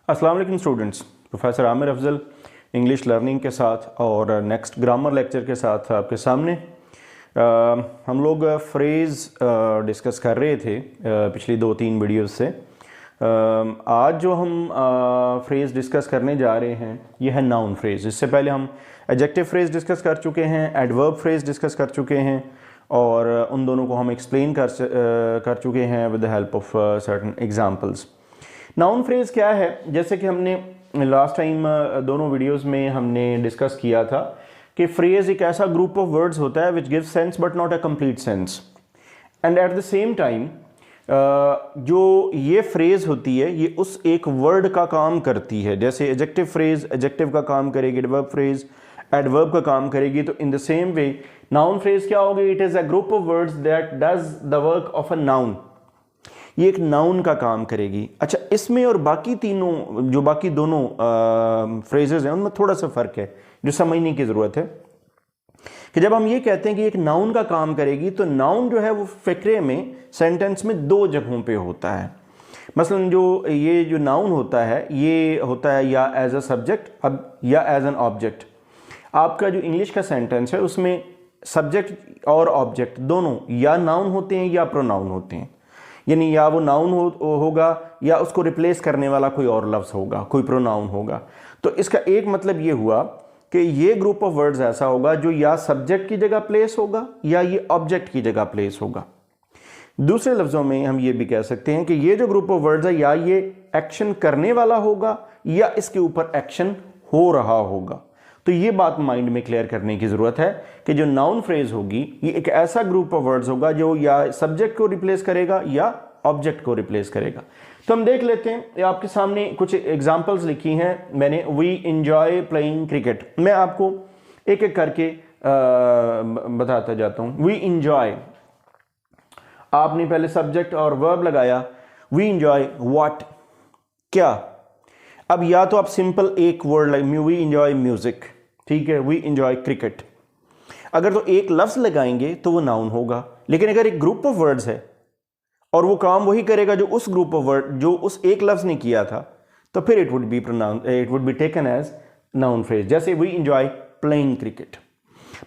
अस्सलाम वालेकुम students, professor Aamir Afzal English learning के साथ और नेक्स्ट ग्रामर लेक्चर के साथ आपके सामने हम लोग फ्रेज़ डिस्कस कर रहे थे पिछली 2-3 वीडियोस से। आज जो हम फ्रेज़ डिस्कस करने जा रहे हैं ये है नाउन फ्रेज़। इससे पहले हम एडजेक्टिव फ्रेज़ डिस्कस कर चुके हैं, एडवर्ब फ्रेज़ डिस्कस कर चुके हैं और उन दोनों को हम एक्सप्लेन कर चुके हैं with the help of certain examples. Noun phrase क्या है, जैसे कि हमने लास्ट टाइम दोनों वीडियोस में हमने डिस्कस किया था कि फ्रेज़ एक ऐसा ग्रुप ऑफ वर्ड्स होता है which gives sense but not a complete sense, and at the same time जो ये फ्रेज़ होती है ये उस एक वर्ड का काम करती है। जैसे एडजेक्टिव फ्रेज़ एडजेक्टिव का काम करेगी, एडवर्ब फ्रेज़ एडवर्ब का काम करेगी, तो in the same way noun phrase क्या होगी? It is a group of words that does the work of a noun. ये एक नाउन का काम करेगी। अच्छा, इसमें और बाकी तीनों जो बाकी दोनों फ्रेजेस हैं उनमें थोड़ा सा फ़र्क है जो समझने की ज़रूरत है कि जब हम ये कहते हैं कि एक नाउन का काम करेगी तो नाउन जो है वो फ़िक्रे में सेंटेंस में दो जगहों पे होता है। मसलन ये जो नाउन होता है ये होता है या एज अ सब्जेक्ट अब या एज एन ऑब्जेक्ट। आपका जो इंग्लिश का सेंटेंस है उसमें सब्जेक्ट और ऑब्जेक्ट दोनों या नाउन होते हैं या प्रोनाउन होते हैं, यानी या वो नाउन होगा या उसको रिप्लेस करने वाला कोई और लफ्ज़ होगा, कोई प्रोनाउन होगा। तो इसका एक मतलब ये हुआ कि ये ग्रुप ऑफ वर्ड्स ऐसा होगा जो या सब्जेक्ट की जगह प्लेस होगा या ये ऑब्जेक्ट की जगह प्लेस होगा। दूसरे लफ्ज़ों में हम ये भी कह सकते हैं कि ये जो ग्रुप ऑफ वर्ड्स है या ये एक्शन करने वाला होगा या इसके ऊपर एक्शन हो रहा होगा। तो ये बात माइंड में क्लियर करने की ज़रूरत है कि जो नाउन फ्रेज होगी ये एक ऐसा ग्रुप ऑफ वर्ड्स होगा जो या सब्जेक्ट को रिप्लेस करेगा या ऑब्जेक्ट को रिप्लेस करेगा। तो हम देख लेते हैं, आपके सामने कुछ एग्जांपल्स लिखी हैं मैंने। We enjoy playing cricket. मैं आपको एक एक करके बताता जाता हूँ। वी इंजॉय, आपने पहले सब्जेक्ट और वर्ब लगाया। वी इंजॉय व्हाट, क्या। अब या तो आप सिंपल एक वर्ड वी इंजॉय म्यूजिक, ठीक है, वी इंजॉय क्रिकेट। अगर तो एक लफ्ज लगाएंगे तो वो नाउन होगा, लेकिन अगर एक ग्रुप ऑफ वर्ड्स है और वो काम वही करेगा जो उस ग्रुप ऑफ वर्ड जो उस एक लफ्ज ने किया था, तो फिर it would be taken as noun phrase. जैसे वी इंजॉय प्लेइंग क्रिकेट,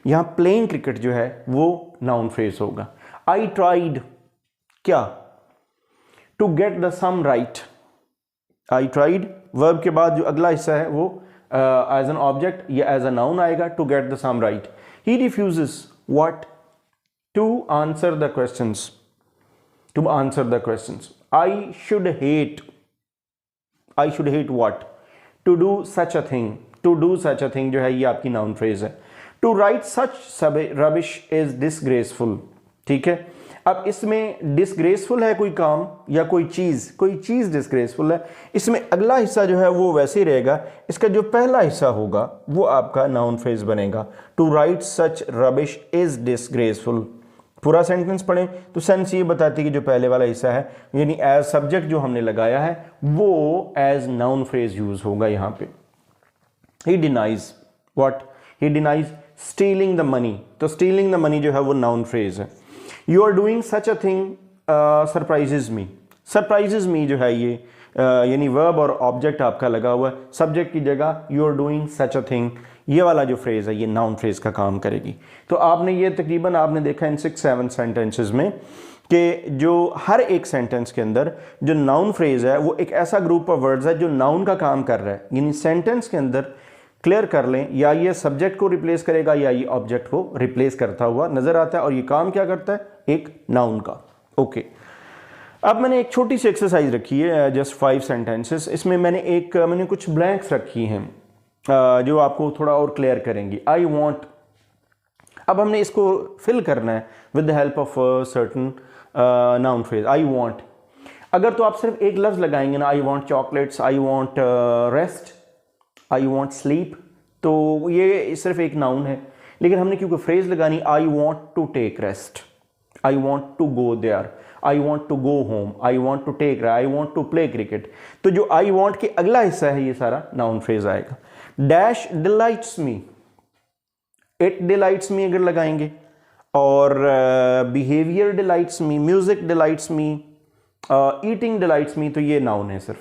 यहां प्लेइंग क्रिकेट जो है वो नाउन फ्रेज होगा। आई ट्राइड, क्या, to get the sum right. I tried verb के बाद जो अगला हिस्सा है वो एज एन ऑब्जेक्ट या एज अ नाउन आएगा, to get the sum right. He refuses what, to answer the questions, to answer the questions. I should hate what, to do such a thing, to do such a thing जो है ये आपकी noun phrase है। To write such rubbish is disgraceful, ठीक है। अब इसमें disgraceful है कोई काम या कोई चीज़ डिसग्रेसफुल है, इसमें अगला हिस्सा जो है वो वैसे ही रहेगा, इसका जो पहला हिस्सा होगा वो आपका नाउन फ्रेज बनेगा। To write such rubbish is disgraceful. पूरा सेंटेंस पढ़ें तो सेंस ये बताती है कि जो पहले वाला हिस्सा है यानी एज सब्जेक्ट जो हमने लगाया है वो एज नाउन फ्रेज यूज होगा यहाँ पे। He denies what, he denies stealing the money, तो स्टीलिंग द मनी जो है वो नाउन फ्रेज है। You are doing such a thing surprises me, surprises me जो है ये यानी वर्ब और ऑब्जेक्ट आपका लगा हुआ है, सब्जेक्ट की जगह you are doing such a thing, ये वाला जो फ्रेज है ये नाउन फ्रेज का काम करेगी। तो आपने ये तकरीबन आपने देखा इन 6-7 सेंटेंसेस में कि जो हर एक सेंटेंस के अंदर जो नाउन फ्रेज है वो एक ऐसा ग्रुप ऑफ वर्ड्स है जो नाउन का काम कर रहा है। यानी सेंटेंस के अंदर क्लियर कर लें या ये सब्जेक्ट को रिप्लेस करेगा या ये ऑब्जेक्ट को रिप्लेस करता हुआ नजर आता है, और ये काम क्या करता है? एक नाउन का। ओके, अब मैंने एक छोटी सी एक्सरसाइज रखी है, जस्ट 5 सेंटेंसेस। इसमें मैंने कुछ ब्लैंक्स रखी हैं जो आपको थोड़ा और क्लियर करेंगी। आई वॉन्ट, अब हमने इसको फिल करना है with the help of certain noun phrase. I want, अगर तो आप सिर्फ एक लफ्ज लगाएंगे ना, I want chocolates, I want rest, I want sleep, तो ये सिर्फ एक नाउन है। लेकिन हमने क्योंकि फ्रेज लगानी, I want to take rest, I want to go there, I want to go home, I want to take, I want to play cricket, तो जो आई वॉन्ट के अगला हिस्सा है ये सारा नाउन फ्रेज आएगा। Dash delights me, it delights me अगर लगाएंगे, और behaviour delights me, music delights me, eating delights me, तो ये नाउन है सिर्फ।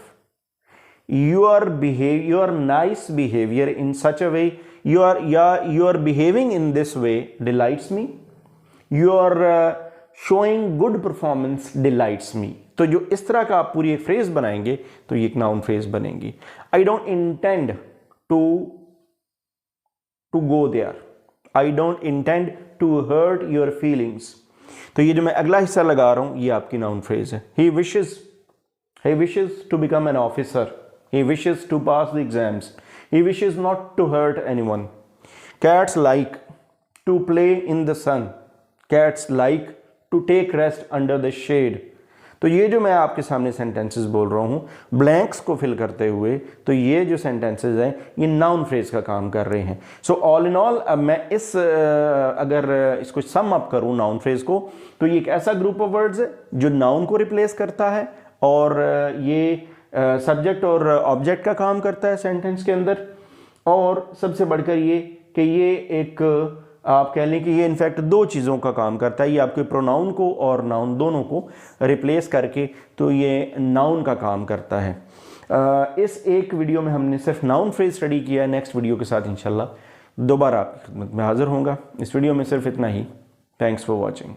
your nice behavior in such a way, your behaving in this way delights me, your showing good performance delights me। तो जो इस तरह का आप पूरी एक फ्रेज बनाएंगे तो ये एक नाउन फ्रेज बनेगी। I don't intend to go there, I don't intend to hurt your feelings. तो ये जो मैं अगला हिस्सा लगा रहा हूं ये आपकी नाउन फ्रेज है। He wishes to become an officer, he wishes to pass the exams, he wishes not to hurt anyone। cats like to play in the sun, cats like to take rest under the shade। तो ये जो मैं आपके सामने sentences बोल रहा हूँ blanks को फिल करते हुए, तो ये जो सेंटेंसेस हैं ये नाउन फ्रेज का काम कर रहे हैं। सो ऑल इन ऑल अब मैं अगर इसको सम अप करूँ नाउन फ्रेज को, तो ये एक ऐसा ग्रुप ऑफ वर्ड्स है जो नाउन को रिप्लेस करता है और ये सब्जेक्ट और ऑब्जेक्ट का काम करता है सेंटेंस के अंदर। और सबसे बढ़कर ये कि ये एक आप कह लें कि ये इनफैक्ट दो चीज़ों का काम करता है, ये आपके प्रोनाउन को और नाउन दोनों को रिप्लेस करके तो ये नाउन का काम करता है। इस एक वीडियो में हमने सिर्फ नाउन फ्रेज स्टडी किया है। नेक्स्ट वीडियो के साथ इंशाल्लाह दोबारा आपकी खिदमत में हाजिर होऊंगा। इस वीडियो में सिर्फ इतना ही। Thanks for watching.